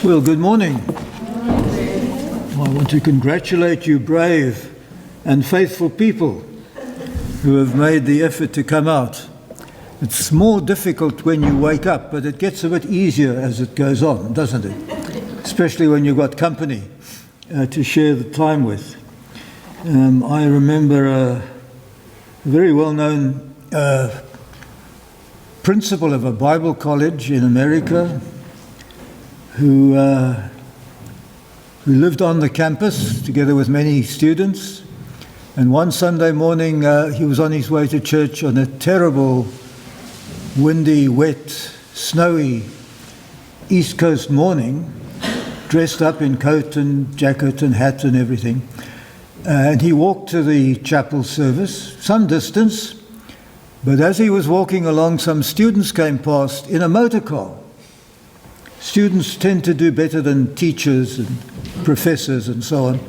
Well, good morning. I want to congratulate you, brave and faithful people who have made the effort to come out. It's more difficult when you wake up, but it gets a bit easier as it goes on, doesn't it? Especially when you've got company to share the time with. I remember a very well-known principal of a Bible college in America who lived on the campus together with many students. And one Sunday morning, he was on his way to church on a terrible, windy, wet, snowy East Coast morning, dressed up in coat and jacket and hat and everything. And he walked to the chapel service, some distance, but as he was walking along, some students came past in a motor car. Students tend to do better than teachers and professors and so on.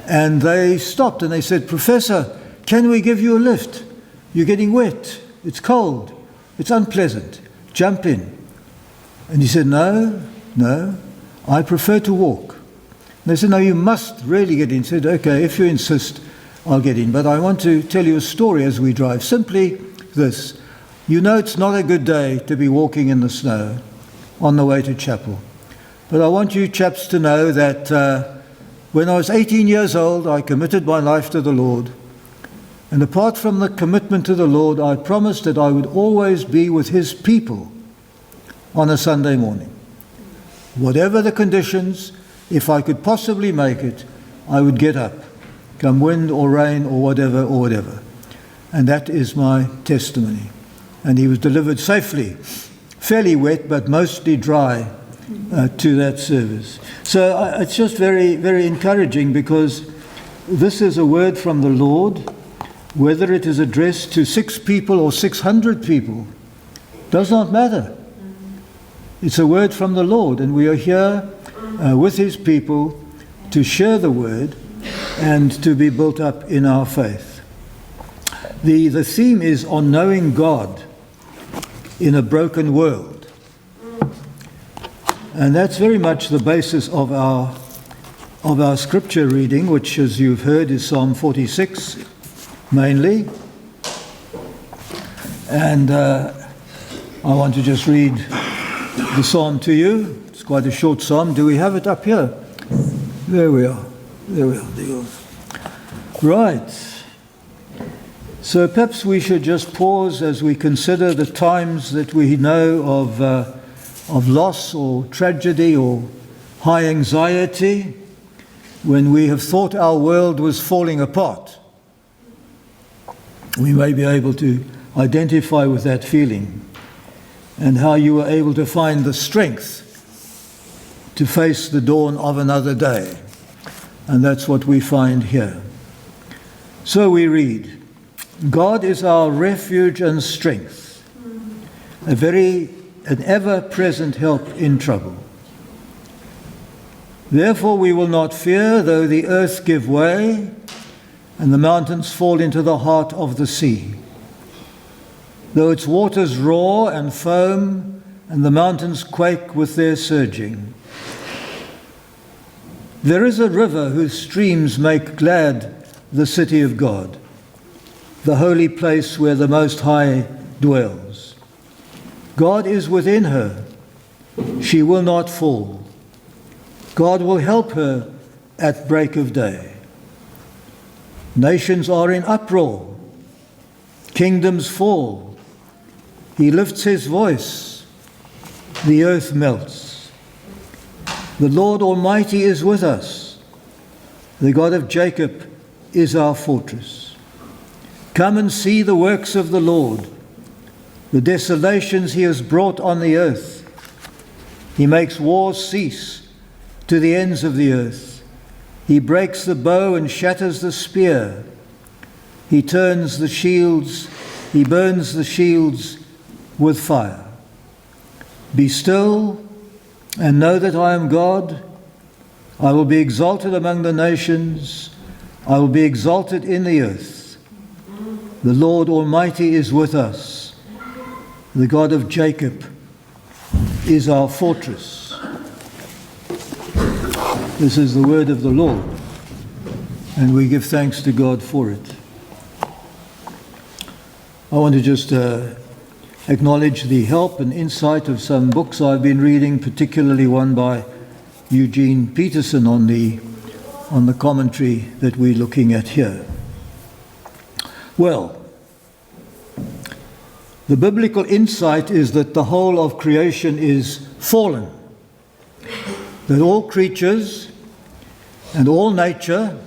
And they stopped and they said, "Professor, can we give you a lift? You're getting wet. It's cold. It's unpleasant. Jump in." And he said, No, I prefer to walk. And they said, "No, you must really get in." He said, "Okay, if you insist, I'll get in. But I want to tell you a story as we drive. Simply this. You know it's not a good day to be walking in the snow on the way to chapel. But I want you chaps to know that when I was 18 years old, I committed my life to the Lord. And apart from the commitment to the Lord, I promised that I would always be with His people on a Sunday morning. Whatever the conditions, if I could possibly make it, I would get up, come wind or rain or whatever. And that is my testimony." And he was delivered safely, fairly wet, but mostly dry, to that service. So it's just very, very encouraging, because this is a word from the Lord. Whether it is addressed to 6 people or 600 people, does not matter. It's a word from the Lord, and we are here with His people to share the word and to be built up in our faith. The theme is on knowing God in a broken world. And that's very much the basis of our scripture reading, which, as you've heard, is Psalm 46 mainly. And I want to just read the psalm to you. It's quite a short psalm. Do we have it up here? There we are. Right. So perhaps we should just pause as we consider the times that we know of loss or tragedy or high anxiety, when we have thought our world was falling apart. We may be able to identify with that feeling, and how you were able to find the strength to face the dawn of another day. And that's what we find here. So we read, "God is our refuge and strength, an ever-present help in trouble. Therefore we will not fear, though the earth give way, and the mountains fall into the heart of the sea. Though its waters roar and foam, and the mountains quake with their surging. There is a river whose streams make glad the city of God, the holy place where the Most High dwells. God is within her. She will not fall. God will help her at break of day. Nations are in uproar. Kingdoms fall. He lifts His voice. The earth melts. The Lord Almighty is with us. The God of Jacob is our fortress. Come and see the works of the Lord, the desolations He has brought on the earth. He makes wars cease to the ends of the earth. He breaks the bow and shatters the spear. He turns the shields, He burns the shields with fire. Be still and know that I am God. I will be exalted among the nations. I will be exalted in the earth. The Lord Almighty is with us. The God of Jacob is our fortress. This is the word of the Lord, and we give thanks to God for it. I want to just acknowledge the help and insight of some books I've been reading, particularly one by Eugene Peterson on the commentary that we're looking at here. Well, the biblical insight is that the whole of creation is fallen, that all creatures and all nature,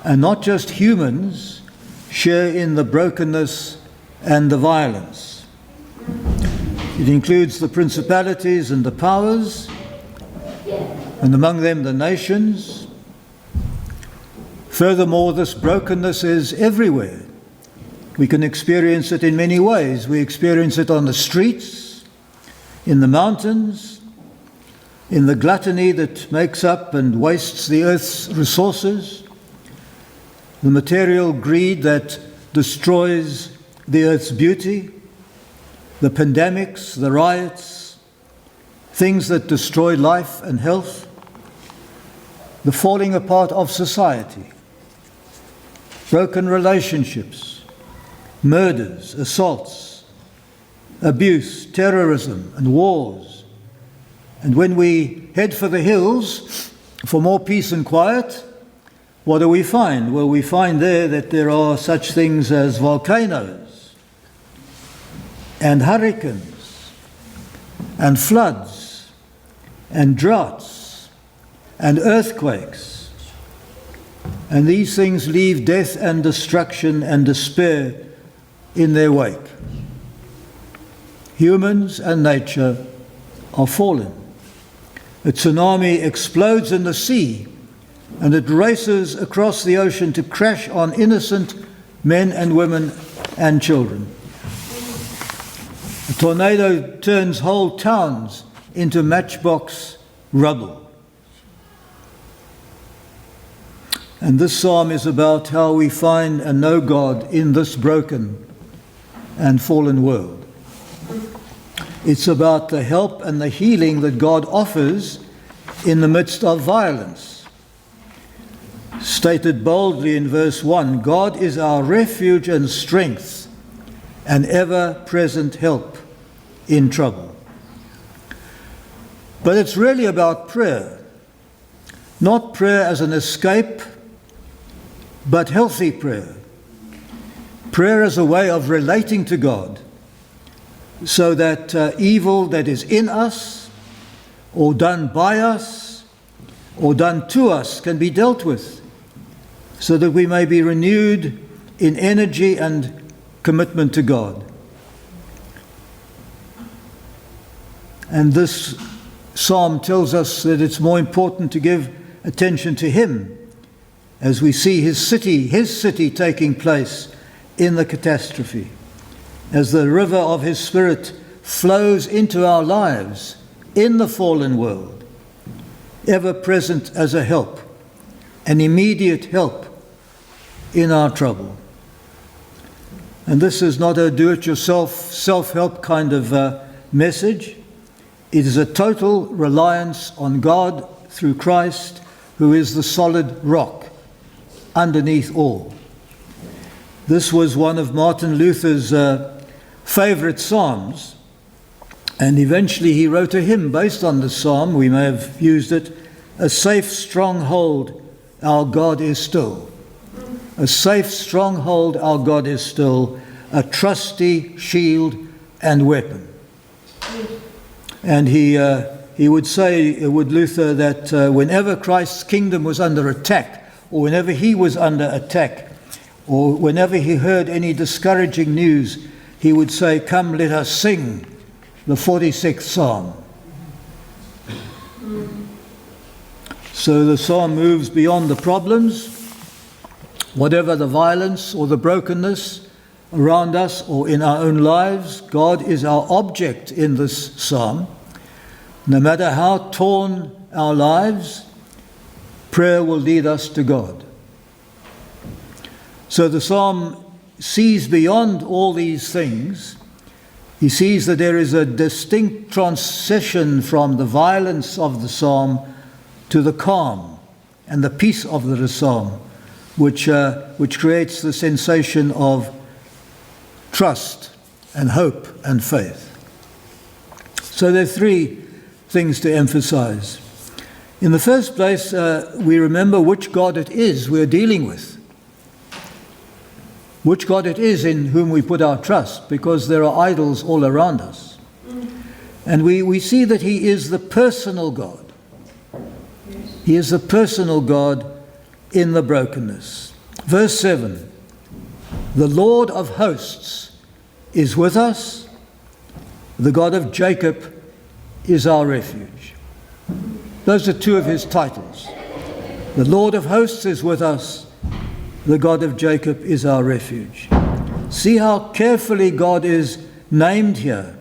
and not just humans, share in the brokenness and the violence. It includes the principalities and the powers, and among them the nations. Furthermore, this brokenness is everywhere. We can experience it in many ways. We experience it on the streets, in the mountains, in the gluttony that makes up and wastes the earth's resources, the material greed that destroys the earth's beauty, the pandemics, the riots, things that destroy life and health, the falling apart of society, broken relationships, murders, assaults, abuse, terrorism, and wars. And when we head for the hills for more peace and quiet, what do we find? Well, we find there that there are such things as volcanoes and hurricanes and floods and droughts and earthquakes. And these things leave death and destruction and despair in their wake. Humans and nature are fallen. A tsunami explodes in the sea, and it races across the ocean to crash on innocent men and women and children. A tornado turns whole towns into matchbox rubble. And this psalm is about how we find and know God in this broken and fallen world. It's about the help and the healing that God offers in the midst of violence. Stated boldly in verse 1, God is our refuge and strength, an ever-present help in trouble. But it's really about prayer. Not prayer as an escape, but healthy prayer. Prayer as a way of relating to God, so that evil that is in us, or done by us, or done to us can be dealt with, so that we may be renewed in energy and commitment to God. And this psalm tells us that it's more important to give attention to Him as we see His city taking place in the catastrophe, as the river of His Spirit flows into our lives in the fallen world, ever present as a help, an immediate help in our trouble. And this is not a do-it-yourself, self-help kind of message. It is a total reliance on God through Christ, who is the solid rock underneath all. This was one of Martin Luther's favorite psalms, and eventually he wrote a hymn based on the psalm. We may have used it. A safe stronghold, our God is still. A safe stronghold, our God is still, a trusty shield and weapon. And he would say, Luther, that whenever Christ's kingdom was under attack, or whenever he was under attack, or whenever he heard any discouraging news, he would say, "Come, let us sing the 46th Psalm." So the psalm moves beyond the problems, whatever the violence or the brokenness around us or in our own lives. God is our object in this psalm. No matter how torn our lives, prayer will lead us to God. So the psalm sees beyond all these things. He sees that there is a distinct transition from the violence of the psalm to the calm and the peace of the psalm, which creates the sensation of trust and hope and faith. So there are three things to emphasize. In the first place, we remember which God it is we're dealing with. Which God it is in whom we put our trust, because there are idols all around us. And we see that he is the personal God. He is the personal God in the brokenness. Verse 7, the Lord of hosts is with us. The God of Jacob is our refuge. Those are two of his titles. The Lord of hosts is with us. The God of Jacob is our refuge. See how carefully God is named here.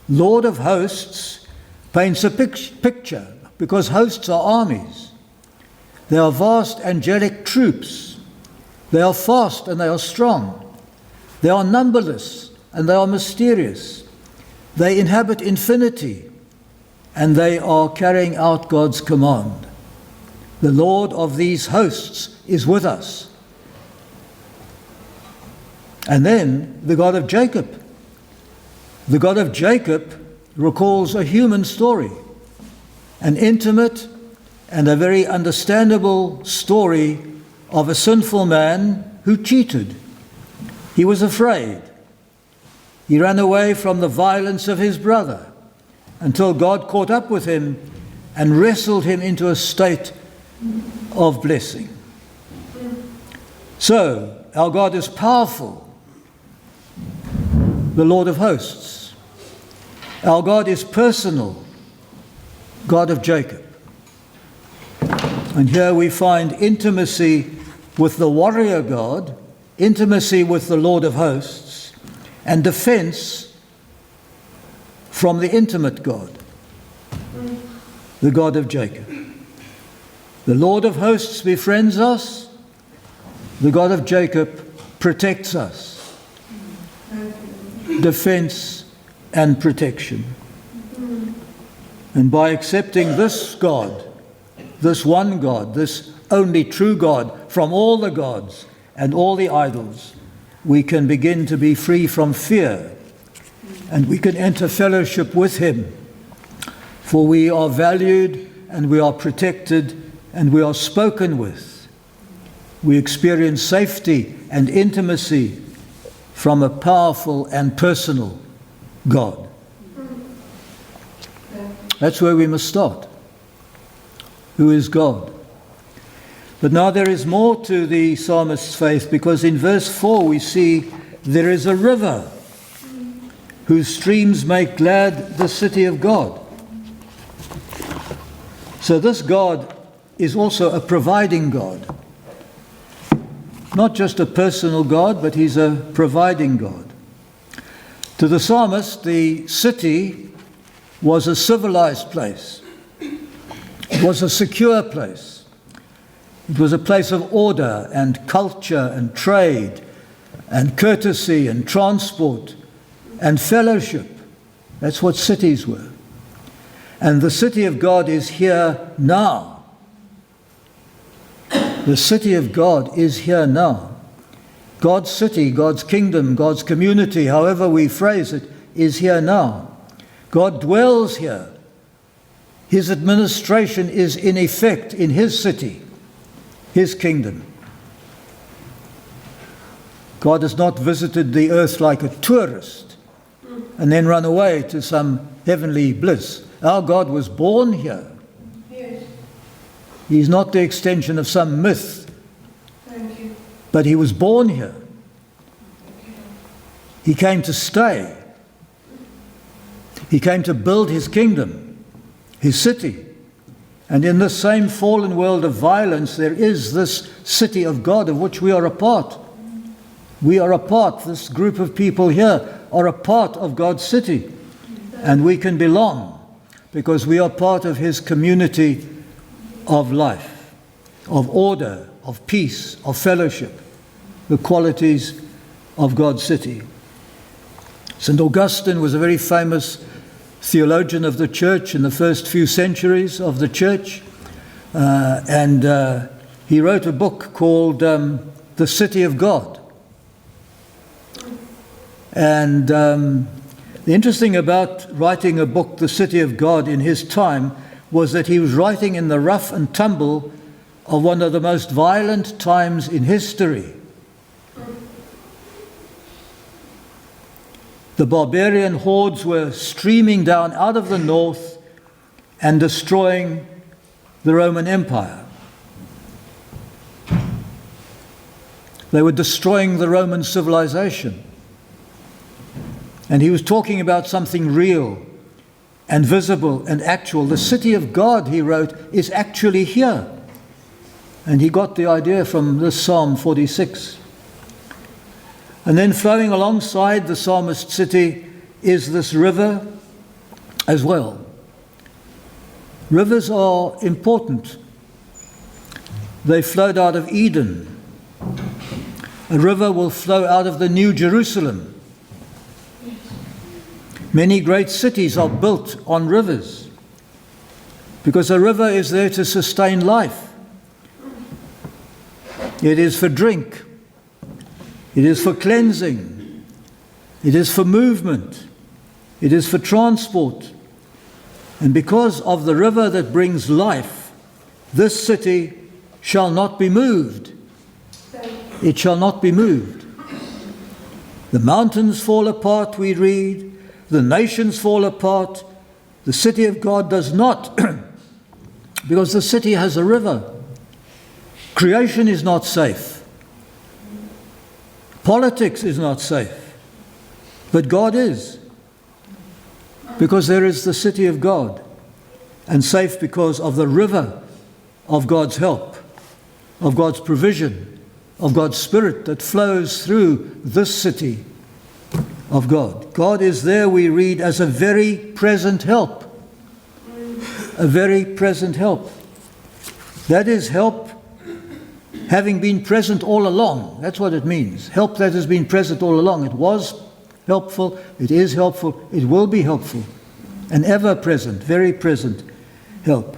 Lord of hosts paints a picture, because hosts are armies. They are vast angelic troops. They are fast and they are strong. They are numberless and they are mysterious. They inhabit infinity and they are carrying out God's command. The Lord of these hosts is with us. And then the God of Jacob. The God of Jacob recalls a human story, an intimate and a very understandable story of a sinful man who cheated. He was afraid. He ran away from the violence of his brother until God caught up with him and wrestled him into a state of blessing. So, our God is powerful, the Lord of hosts. Our God is personal, God of Jacob. And here we find intimacy with the warrior God, intimacy with the Lord of hosts, and defense from the intimate God, the God of Jacob. The Lord of hosts befriends us, the God of Jacob protects us. Defense and protection. And by accepting this God, this one God, this only true God from all the gods and all the idols, we can begin to be free from fear and we can enter fellowship with him. For we are valued and we are protected and we are spoken with. We experience safety and intimacy from a powerful and personal God. That's where we must start. Who is God? But now there is more to the psalmist's faith, because in verse 4 we see there is a river whose streams make glad the city of God. So this God is also a providing God. Not just a personal God, but he's a providing God. To the psalmist, the city was a civilized place. It was a secure place. It was a place of order and culture and trade and courtesy and transport and fellowship. That's what cities were. And the city of God is here now. The city of God is here now. God's city, God's kingdom, God's community, however we phrase it, is here now. God dwells here. His administration is in effect in his city, his kingdom. God has not visited the earth like a tourist and then run away to some heavenly bliss. Our God was born here. Yes. He's not the extension of some myth, Thank you. but he was born here. He came to stay. He came to build his kingdom, his city. And in this same fallen world of violence, there is this city of God of which we are a part. We are a part, this group of people here are a part of God's city. And we can belong because we are part of his community of life, of order, of peace, of fellowship, the qualities of God's city. St. Augustine was a very famous theologian of the church in the first few centuries of the church, and he wrote a book called The City of God. And the interesting about writing a book, The City of God, in his time was that he was writing in the rough and tumble of one of the most violent times in history. The barbarian hordes were streaming down out of the north and destroying the Roman Empire. They were destroying the Roman civilization. And he was talking about something real and visible and actual. The city of God, he wrote, is actually here. And he got the idea from this Psalm 46. And then flowing alongside the psalmist's city is this river as well. Rivers are important. They flowed out of Eden. A river will flow out of the New Jerusalem. Many great cities are built on rivers because a river is there to sustain life. It is for drink. It is for cleansing. It is for movement. It is for transport. And because of the river that brings life, this city shall not be moved. It shall not be moved. The mountains fall apart, we read. The nations fall apart. The city of God does not, because the city has a river. Creation is not safe. Politics is not safe. But God is. Because there is the city of God. And safe because of the river of God's help, of God's provision, of God's Spirit that flows through this city of God. God is there, we read, as a very present help. A very present help. That is help having been present all along. That's what it means. Help that has been present all along. It was helpful, it is helpful, it will be helpful. An ever-present, very present help.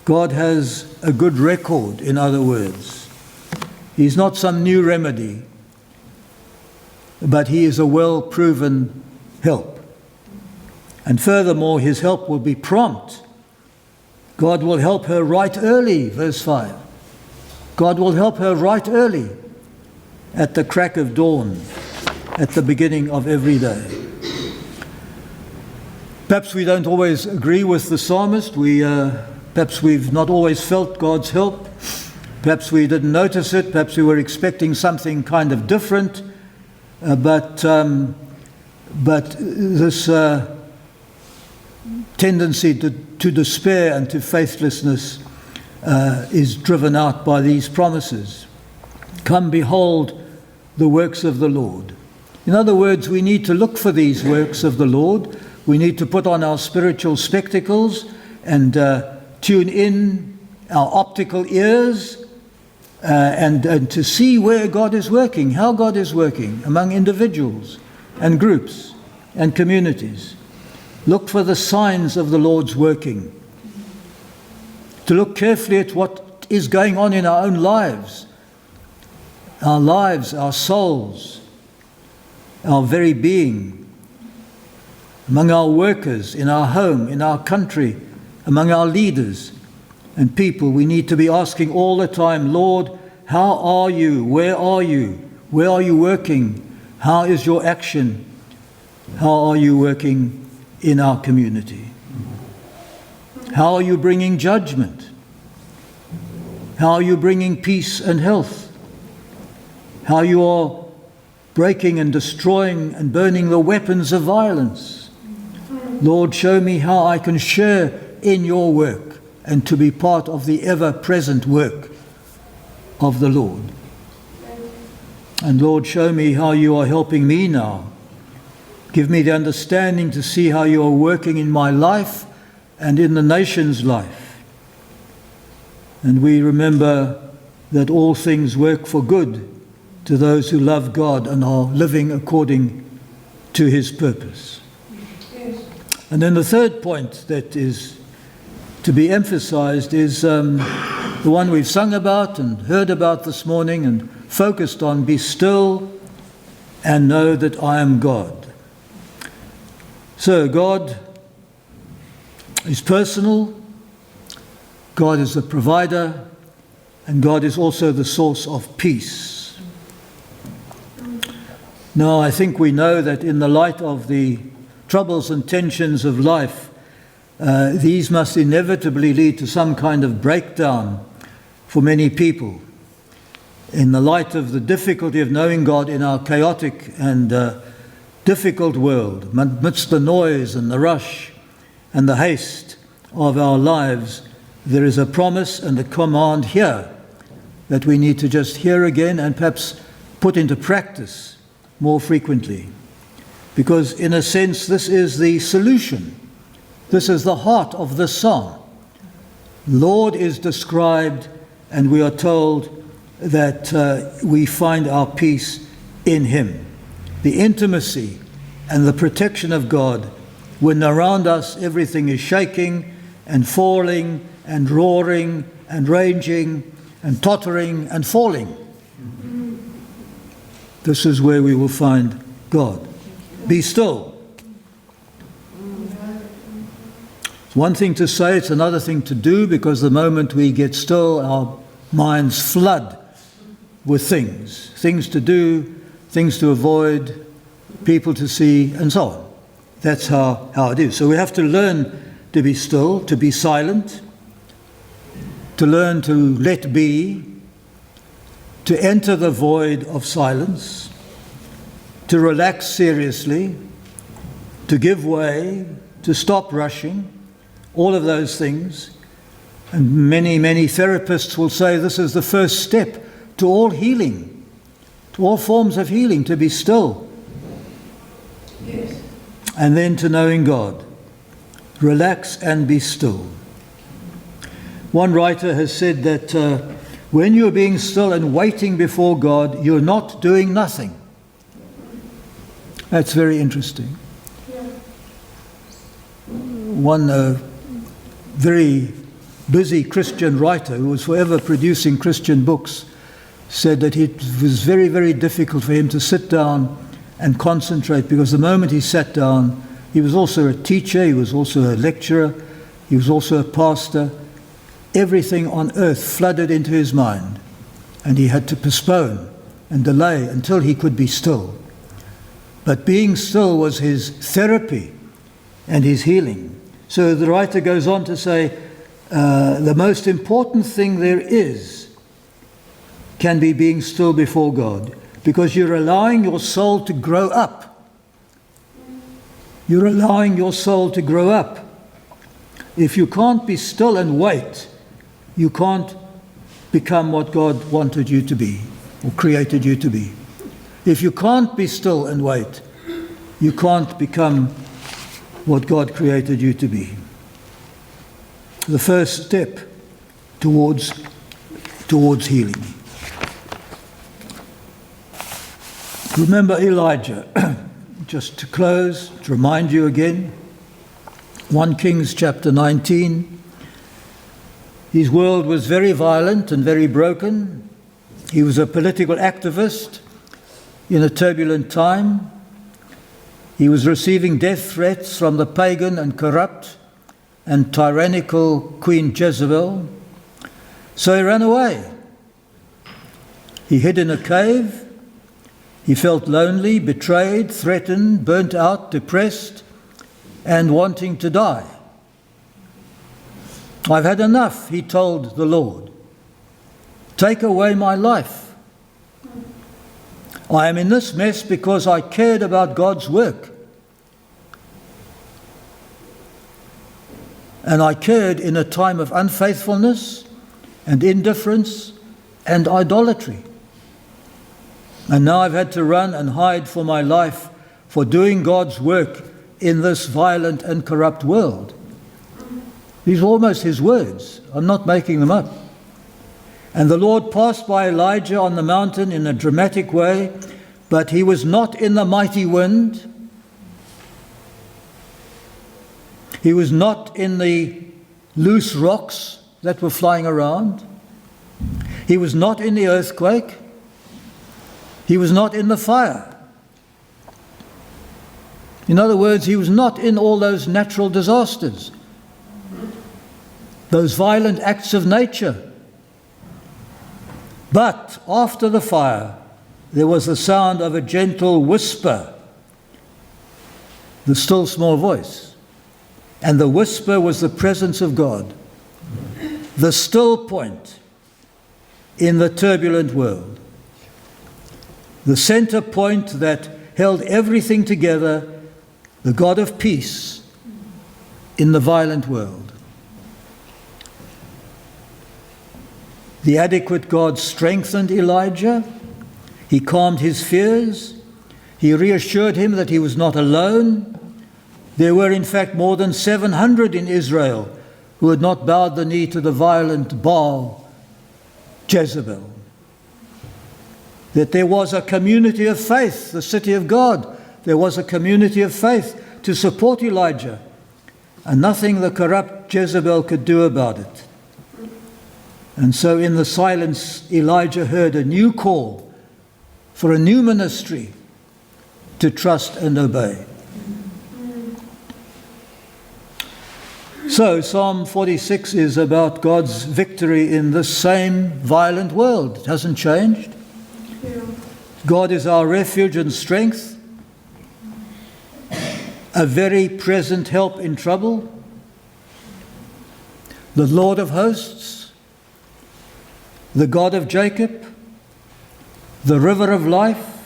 God has a good record, in other words. He's not some new remedy, but he is a well-proven help. And furthermore, his help will be prompt. God will help her right early, verse 5. God will help her right early, at the crack of dawn, at the beginning of every day. Perhaps we don't always agree with the psalmist. Perhaps we've not always felt God's help. Perhaps we didn't notice it. Perhaps we were expecting something kind of different. But this tendency to despair and to faithlessness is driven out by these promises. Come, behold the works of the Lord. In other words, we need to look for these works of the Lord. We need to put on our spiritual spectacles and tune in our optical ears and to see where God is working, how God is working among individuals and groups and communities. Look for the signs of the Lord's working. To look carefully at what is going on in our own lives, our souls, our very being, among our workers, in our home, in our country, among our leaders and people. We need to be asking all the time, Lord, how are you? Where are you? Where are you working? How is your action? How are you working in our community? How are you bringing judgment? How are you bringing peace and health? How you are breaking and destroying and burning the weapons of violence. Lord, show me how I can share in your work and to be part of the ever-present work of the Lord. And Lord, show me how you are helping me now. Give me the understanding to see how you are working in my life and in the nation's life. And we remember that all things work for good to those who love God and are living according to his purpose. And then the third point that is to be emphasized is the one we've sung about and heard about this morning and focused on: be still and know that I am God. So God is personal, God is the provider, and God is also the source of peace. Now, I think we know that in the light of the troubles and tensions of life, these must inevitably lead to some kind of breakdown for many people. In the light of the difficulty of knowing God in our chaotic and difficult world, amidst the noise and the rush and the haste of our lives, there is a promise and a command here that we need to just hear again and perhaps put into practice more frequently. Because in a sense, this is the solution. This is the heart of the song. Lord is described, and we are told that we find our peace in Him. The intimacy and the protection of God, when around us everything is shaking and falling and roaring and raging and tottering and falling. This is where we will find God. Be still. It's one thing to say, it's another thing to do, because the moment we get still, our minds flood with things to do, things to avoid, people to see, and so on. That's how it is. So we have to learn to be still, to be silent, to learn to let be, to enter the void of silence, to relax seriously, to give way, to stop rushing, all of those things. And many therapists will say this is the first step to all healing, to all forms of healing, to be still. Yes. And then to knowing God. Relax and be still. One writer has said that when you're being still and waiting before God, you're not doing nothing. That's very interesting. Yeah. One very busy Christian writer who was forever producing Christian books said that it was very, very difficult for him to sit down and concentrate, because the moment he sat down, he was also a teacher, he was also a lecturer, he was also a pastor. Everything on earth flooded into his mind, and he had to postpone and delay until he could be still. But being still was his therapy and his healing. So the writer goes on to say, the most important thing there is can be being still before God, because you're allowing your soul to grow up. You're allowing your soul to grow up. If you can't be still and wait, you can't become what God wanted you to be or created you to be. If you can't be still and wait, you can't become what God created you to be. The first step towards healing. Remember Elijah. Just to close, to remind you again, 1 Kings chapter 19. His world was very violent and very broken. He was a political activist in a turbulent time. He was receiving death threats from the pagan and corrupt and tyrannical Queen Jezebel. So he ran away. He hid in a cave. He felt lonely, betrayed, threatened, burnt out, depressed, and wanting to die. I've had enough, he told the Lord. Take away my life. I am in this mess because I cared about God's work. And I cared in a time of unfaithfulness and indifference and idolatry. And now I've had to run and hide for my life for doing God's work in this violent and corrupt world. These are almost his words. I'm not making them up. And the Lord passed by Elijah on the mountain in a dramatic way, but he was not in the mighty wind. He was not in the loose rocks that were flying around. He was not in the earthquake. He was not in the fire. In other words, he was not in all those natural disasters, those violent acts of nature. But after the fire, there was the sound of a gentle whisper, the still small voice. And the whisper was the presence of God, the still point in the turbulent world, the center point that held everything together, the God of peace in the violent world. The adequate God strengthened Elijah. He calmed his fears. He reassured him that he was not alone. There were in fact more than 700 in Israel who had not bowed the knee to the violent Baal, Jezebel. That there was a community of faith, the city of God. There was a community of faith to support Elijah, and nothing the corrupt Jezebel could do about it. And so in the silence, Elijah heard a new call for a new ministry to trust and obey. So Psalm 46 is about God's victory in this same violent world. It hasn't changed. God is our refuge and strength, a very present help in trouble, the Lord of hosts, the God of Jacob, the river of life,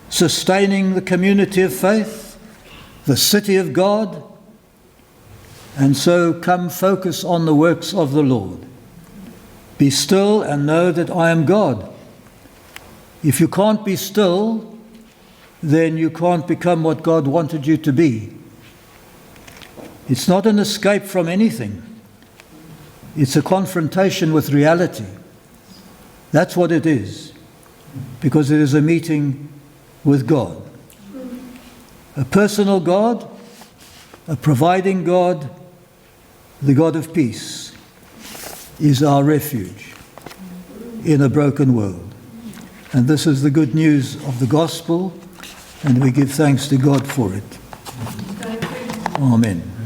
sustaining the community of faith, the city of God. And so come focus on the works of the Lord. Be still and know that I am God. If you can't be still, then you can't become what God wanted you to be. It's not an escape from anything. It's a confrontation with reality. That's what it is, because it is a meeting with God. A personal God, a providing God, the God of peace, is our refuge in a broken world. And this is the good news of the gospel, and we give thanks to God for it. Amen.